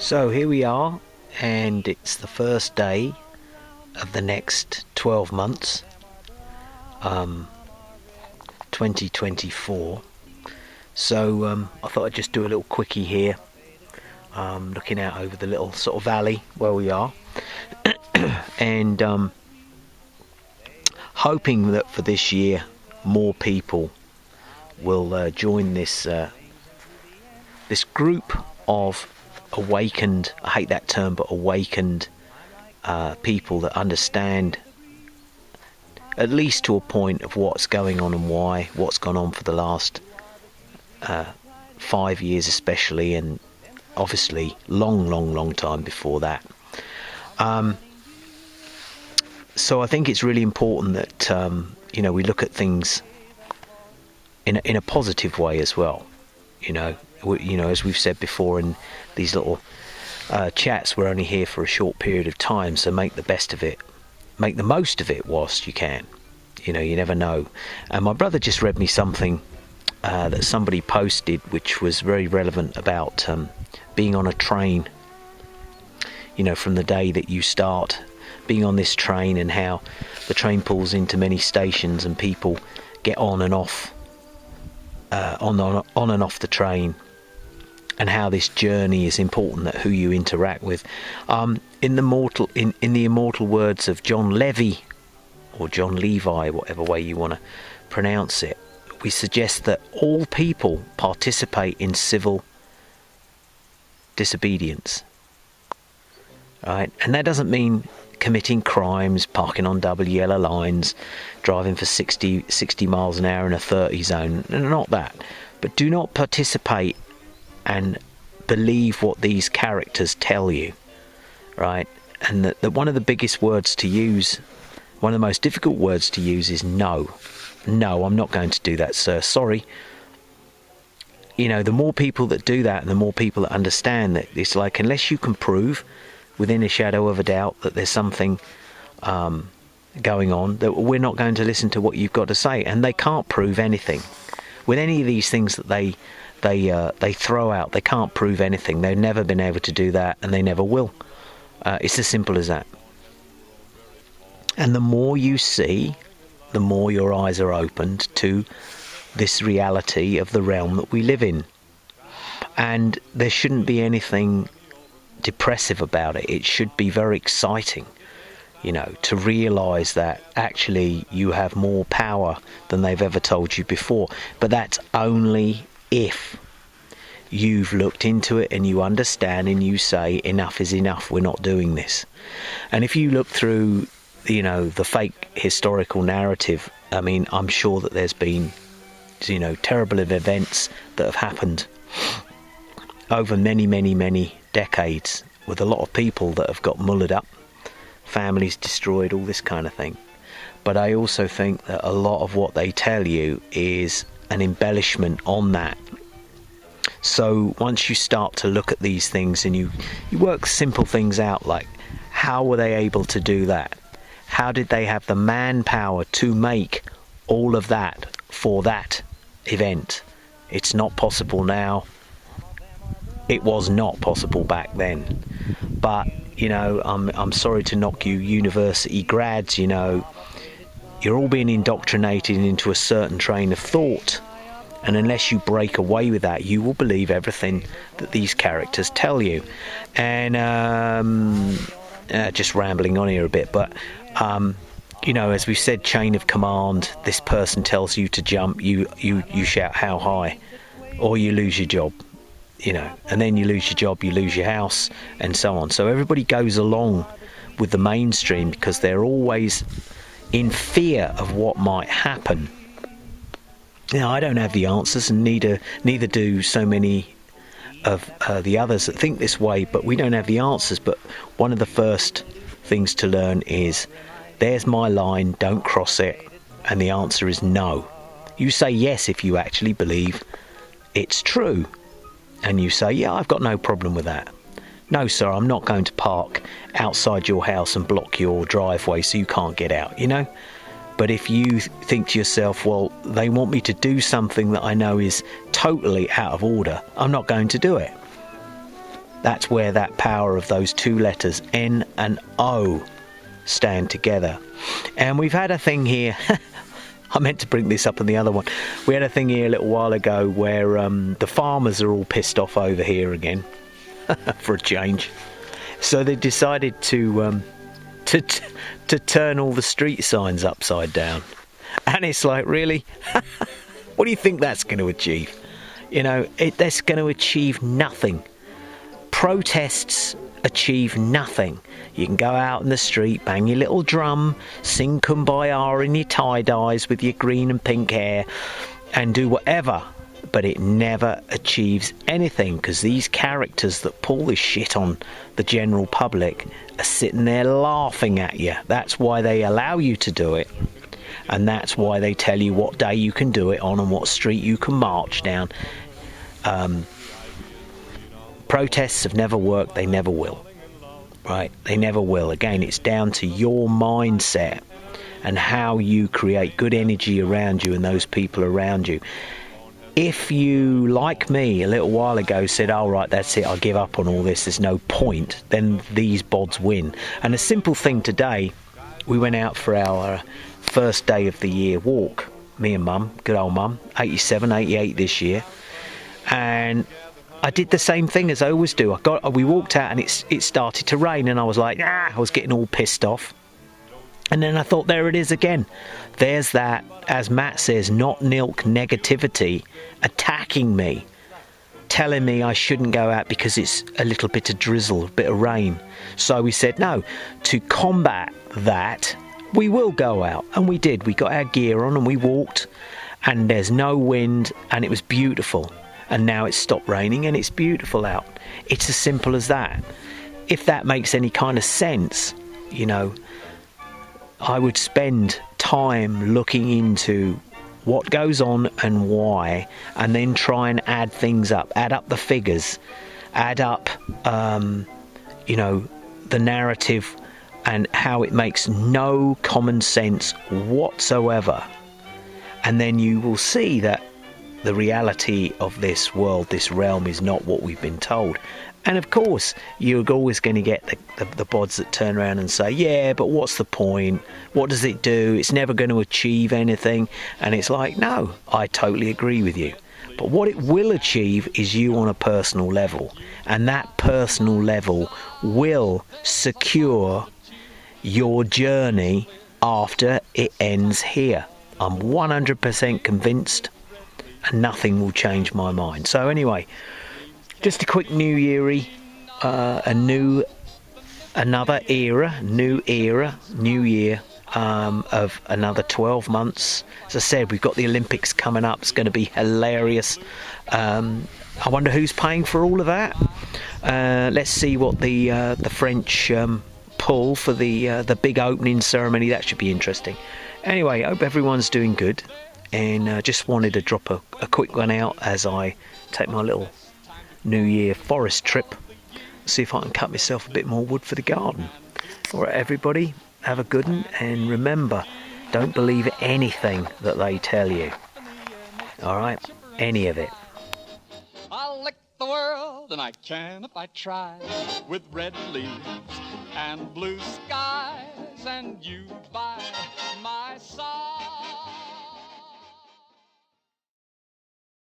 So here we are, and it's the first day of the next 12 months, 2024. So I thought I'd just do a little quickie here, looking out over the little sort of valley where we are, and hoping that for this year more people will join this this group of awakened, I hate that term, but awakened people that understand, at least to a point, of what's going on and why, what's gone on for the last 5 years especially, and obviously long time before that. So I think it's really important that we look at things in a positive way as well. As we've said before in these little chats, we're only here for a short period of time, so make the best of it, make the most of it whilst you can. You never know. And my brother just read me something that somebody posted, which was very relevant about being on a train. From the day that you start being on this train, and how the train pulls into many stations and people get on and off, on and off the train, and how this journey is important, that who you interact with. In the immortal words of John Levy, or John Levi, whatever way you want to pronounce it, we suggest that all people participate in civil disobedience. Right? And that doesn't mean committing crimes, parking on double yellow lines, driving for 60 miles an hour in a 30 zone. Not that. But do not participate and believe what these characters tell you, right? And that one of the biggest words to use, one of the most difficult words to use, is no. No, I'm not going to do that, sir. Sorry. The more people that do that, and the more people that understand that, it's like, unless you can prove within a shadow of a doubt that there's something going on, that we're not going to listen to what you've got to say. And they can't prove anything with any of these things that they throw out. They can't prove anything. They've never been able to do that, and they never will. It's as simple as that. And the more you see, the more your eyes are opened to this reality of the realm that we live in. And there shouldn't be anything depressive about it. It should be very exciting, to realise that actually you have more power than they've ever told you before. But that's only if you've looked into it and you understand and you say, enough is enough, we're not doing this. And if you look through the fake historical narrative, I mean, I'm sure that there's been terrible events that have happened over many decades, with a lot of people that have got mullered up, families destroyed, all this kind of thing. But I also think that a lot of what they tell you is an embellishment on that. So once you start to look at these things and you work simple things out, like, how were they able to do that? How did they have the manpower to make all of that for that event? It's not possible now. It was not possible back then. But I'm sorry to knock you university grads, you're all being indoctrinated into a certain train of thought, and unless you break away with that, you will believe everything that these characters tell you. And just rambling on here a bit, but as we said, chain of command. This person tells you to jump, you shout how high, or you lose your job. And then you lose your job, you lose your house, and so on. So everybody goes along with the mainstream because they're always in fear of what might happen. I don't have the answers, and neither do so many of the others that think this way, but we don't have the answers. But one of the first things to learn is, there's my line, don't cross it. And the answer is no. You say yes if you actually believe it's true. And you say, yeah, I've got no problem with that. No, sir, I'm not going to park outside your house and block your driveway so you can't get out, But if you think to yourself, well, they want me to do something that I know is totally out of order, I'm not going to do it. That's where that power of those two letters, N and O, stand together. And we've had a thing here, I meant to bring this up in the other one. We had a thing here a little while ago where the farmers are all pissed off over here again, for a change. So they decided to turn all the street signs upside down. And it's like, really? What do you think that's going to achieve? You know, that's going to achieve nothing. Protests achieve nothing. You can go out in the street, bang your little drum, sing Kumbaya in your tie-dyes with your green and pink hair, and do whatever, but it never achieves anything, because these characters that pull this shit on the general public are sitting there laughing at you. That's why they allow you to do it, and that's why they tell you what day you can do it on and what street you can march down. Protests have never worked, they never will. Right? They never will. Again, it's down to your mindset and how you create good energy around you and those people around you. If you, like me a little while ago, said, "Oh, right, that's it, I'll give up on all this, there's no point," then these bods win. And a simple thing today, we went out for our first day of the year walk, me and Mum, good old Mum, 87, 88 this year, and I did the same thing as I always do. We walked out and it started to rain, and I was like, I was getting all pissed off. And then I thought, there it is again. There's that, as Matt says, not nilk negativity attacking me, telling me I shouldn't go out because it's a little bit of drizzle, a bit of rain. So we said, no, to combat that, we will go out. And we did. We got our gear on and we walked, and there's no wind, and it was beautiful. And now it's stopped raining and it's beautiful out. It's as simple as that. If that makes any kind of sense, you know, I would spend time looking into what goes on and why, and then try and add things up, add up the figures, add up, you know, the narrative and how it makes no common sense whatsoever. And then you will see that the reality of this world, this realm, is not what we've been told. And of course, you're always going to get the bods that turn around and say, yeah, but what's the point? What does it do? It's never going to achieve anything. And it's like, no, I totally agree with you. But what it will achieve is you on a personal level. And that personal level will secure your journey after it ends here. I'm 100% convinced. And nothing will change my mind. So anyway, just a quick New Year-y, another era, new year of another 12 months. As I said, we've got the Olympics coming up. It's going to be hilarious. I wonder who's paying for all of that. Let's see what the French pull for the big opening ceremony. That should be interesting. Anyway, I hope everyone's doing good. And just wanted to drop a quick one out as I take my little New Year forest trip. See if I can cut myself a bit more wood for the garden. Alright, everybody, have a good one, and remember, don't believe anything that they tell you. Alright, any of it. I'll lick the world, and I can if I try, with red leaves and blue skies and you by